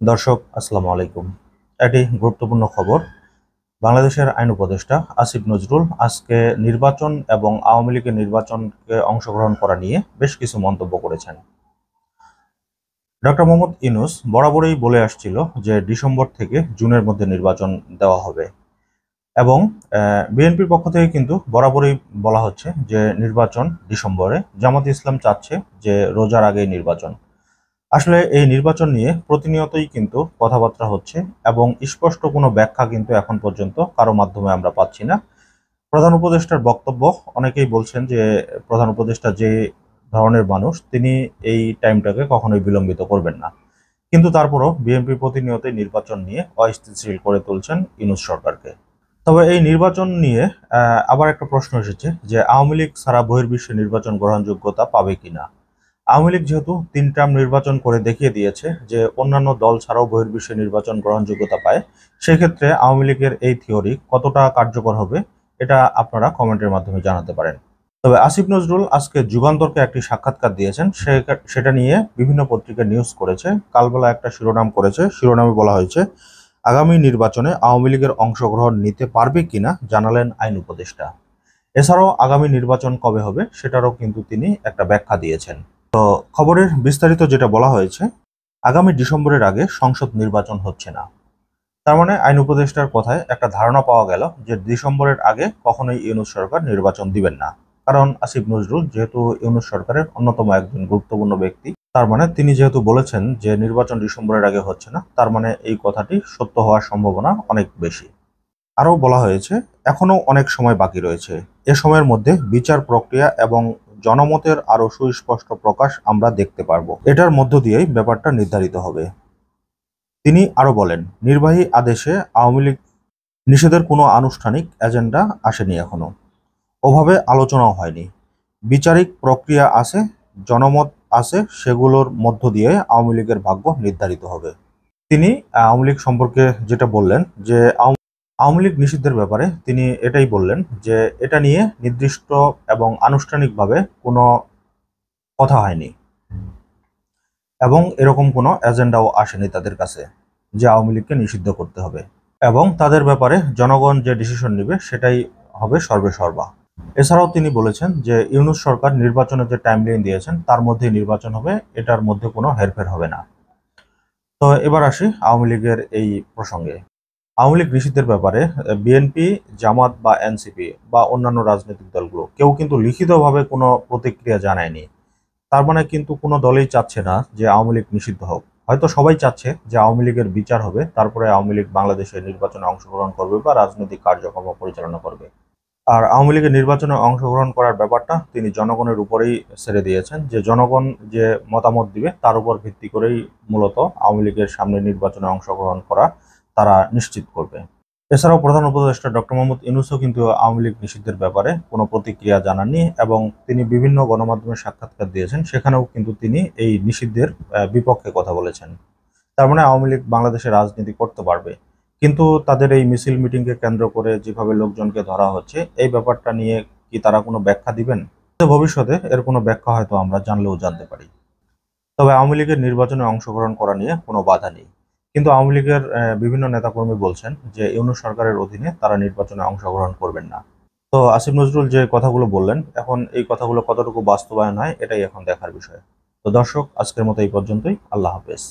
দর্শক আসসালামু আলাইকুম। একটি গুরুত্বপূর্ণ খবর। বাংলাদেশের আইন উপদেষ্টা আসিফ নজরুল আজকে নির্বাচন এবং আওয়ামী লীগের নির্বাচনকে অংশগ্রহণ করা নিয়ে বেশ কিছু মন্তব্য করেছেন। ডক্টর মোহাম্মদ ইউনূস বরাবরই বলে আসছিল যে ডিসেম্বর থেকে জুনের মধ্যে নির্বাচন দেওয়া হবে এবং বিএনপির পক্ষ থেকে কিন্তু বরাবরই বলা হচ্ছে যে নির্বাচন ডিসেম্বরে। জামাত ইসলাম চাচ্ছে যে রোজার আগেই নির্বাচন। আসলে এই নির্বাচন নিয়ে প্রতিনিয়তই কিন্তু কথাবার্তা হচ্ছে এবং স্পষ্ট কোনো ব্যাখ্যা কিন্তু এখন পর্যন্ত কারো মাধ্যমে আমরা পাচ্ছি না। প্রধান উপদেষ্টার বক্তব্য, অনেকেই বলছেন যে প্রধান উপদেষ্টা যে ধরনের মানুষ, তিনি এই টাইমটাকে কখনোই বিলম্বিত করবেন না। কিন্তু তারপরও বিএনপি প্রতিনিয়তই নির্বাচন নিয়ে অস্থিতিশীল করে তুলছেন ইউনূস সরকারকে। তবে এই নির্বাচন নিয়ে আবার একটা প্রশ্ন এসেছে যে আওয়ামী লীগ ছাড়া বহির্বিশ্বে নির্বাচন গ্রহণযোগ্যতা পাবে কিনা। আওয়ামী লীগ যেহেতু ৩ টার্ম নির্বাচন করে দেখিয়ে দিয়েছে যে অন্যান্য দল ছাড়াও বহির্বিশ্বে নির্বাচন গ্রহণযোগ্যতা পায়, সেক্ষেত্রে আওয়ামী লীগের এই থিওরি কতটা কার্যকর হবে এটা আপনারা কমেন্টের মাধ্যমে জানাতে পারেন। তবে আসিফ নজরুল আজকে যুগান্তরকে একটি সাক্ষাৎকার দিয়েছেন, সেটা নিয়ে বিভিন্ন পত্রিকা নিউজ করেছে। কালবেলা একটা শিরোনাম করেছে, শিরোনামে বলা হয়েছে আগামী নির্বাচনে আওয়ামী লীগের অংশগ্রহণ নিতে পারবে কিনা জানালেন আইন উপদেষ্টা। এছাড়াও আগামী নির্বাচন কবে হবে সেটারও কিন্তু তিনি একটা ব্যাখ্যা দিয়েছেন। খবরের বিস্তারিত যেটা বলা হয়েছে, আগামী ডিসেম্বরের আগে সংসদ নির্বাচন হচ্ছে না। তার মানে আইন উপদেষ্টার কথায় একটা ধারণা পাওয়া গেল যে ডিসেম্বরের আগে কখনোই ইউনূস সরকার নির্বাচন দিবেন না। কারণ আসিফ নজরুল যেহেতু ইউনূস সরকারের অন্যতম একজন গুরুত্বপূর্ণ ব্যক্তি, তার মানে তিনি যেহেতু বলেছেন যে নির্বাচন ডিসেম্বরের আগে হচ্ছে না, তার মানে এই কথাটি সত্য হওয়ার সম্ভাবনা অনেক বেশি। আরও বলা হয়েছে এখনও অনেক সময় বাকি রয়েছে। এ সময়ের মধ্যে বিচার প্রক্রিয়া এবং জনমতের আরও সুস্পষ্ট প্রকাশ আমরা দেখতে পারব। এটার মধ্য দিয়েই ব্যাপারটা নির্ধারিত হবে। তিনি আরও বলেন, নির্বাহী আদেশে আওয়ামী লীগ নিষেধের কোনো আনুষ্ঠানিক এজেন্ডা আসেনি এখনো। ওভাবে আলোচনাও হয়নি। বিচারিক প্রক্রিয়া আছে, জনমত আছে, সেগুলোর মধ্য দিয়ে আওয়ামী লীগের ভাগ্য নির্ধারিত হবে। তিনি আওয়ামী লীগ সম্পর্কে যেটা বললেন যে আওয়ামী লীগ নিষিদ্ধের ব্যাপারে তিনি এটাই বললেন যে এটা নিয়ে নির্দিষ্ট এবং আনুষ্ঠানিকভাবে কোনো কথা হয়নি এবং এরকম কোনো এজেন্ডাও আসেনি তাদের কাছে যে আওয়ামী লীগকে নিষিদ্ধ করতে হবে এবং তাদের ব্যাপারে জনগণ যে ডিসিশন নেবে সেটাই হবে সর্বেসর্বা। এছাড়াও তিনি বলেছেন যে ইউনূস সরকার নির্বাচনের যে টাইমলাইন দিয়েছেন তার মধ্যে নির্বাচন হবে, এটার মধ্যে কোনো হেরফের হবে না। তো এবার আসি আওয়ামী লীগের এই প্রসঙ্গে। আওয়ামী লীগ নিষিদ্ধের ব্যাপারে বিএনপি, জামাত বা এনসিপি বা অন্যান্য রাজনৈতিক দলগুলো কেউ কিন্তু লিখিতভাবে কোনো প্রতিক্রিয়া জানায়নি। তার মানে কিন্তু কোনো দলই চাচ্ছে না যে আওয়ামী লীগ নিষিদ্ধ হোক। হয়তো সবাই চাচ্ছে যে আওয়ামী লীগের বিচার হবে, তারপরে আওয়ামী লীগ বাংলাদেশের নির্বাচনে অংশগ্রহণ করবে বা রাজনৈতিক কার্যক্রম পরিচালনা করবে। আর আওয়ামী লীগের নির্বাচনে অংশগ্রহণ করার ব্যাপারটা তিনি জনগণের উপরেই ছেড়ে দিয়েছেন, যে জনগণ যে মতামত দিবে তার উপর ভিত্তি করেই মূলত আওয়ামী লীগের সামনে নির্বাচনে অংশগ্রহণ করা তারা নিশ্চিত করবে। এছাড়াও প্রধান উপদেষ্টা ডক্টর মোহাম্মদ ইউনূসও কিন্তু আওয়ামী লীগ নিষিদ্ধের ব্যাপারে কোনো প্রতিক্রিয়া জানাননি এবং তিনি বিভিন্ন গণমাধ্যমে সাক্ষাৎকার দিয়েছেন, সেখানেও কিন্তু তিনি এই নিষিদ্ধের বিপক্ষে কথা বলেছেন। তার মানে আওয়ামী লীগ বাংলাদেশে রাজনীতি করতে পারবে, কিন্তু তাদের এই মিছিল মিটিংকে কেন্দ্র করে যেভাবে লোকজনকে ধরা হচ্ছে, এই ব্যাপারটা নিয়ে কি তারা কোনো ব্যাখ্যা দিবেন? ভবিষ্যতে এর কোনো ব্যাখ্যা হয়তো আমরা জানলেও জানতে পারি। তবে আওয়ামী লীগের নির্বাচনে অংশগ্রহণ করা নিয়ে কোনো বাধা নেই। কিন্তু আওয়ামী লীগের বিভিন্ন নেতাকর্মী বলছেন যে ইউনূস সরকারের অধীনে তারা নির্বাচনে অংশগ্রহণ করবেন না। তো আসিফ নজরুল যে কথাগুলো বললেন, এখন এই কথাগুলো কতটুকু বাস্তবায়ন হয় এটাই এখন দেখার বিষয়। তো দর্শক, আজকের মতো এই পর্যন্তই। আল্লাহ হাফেজ।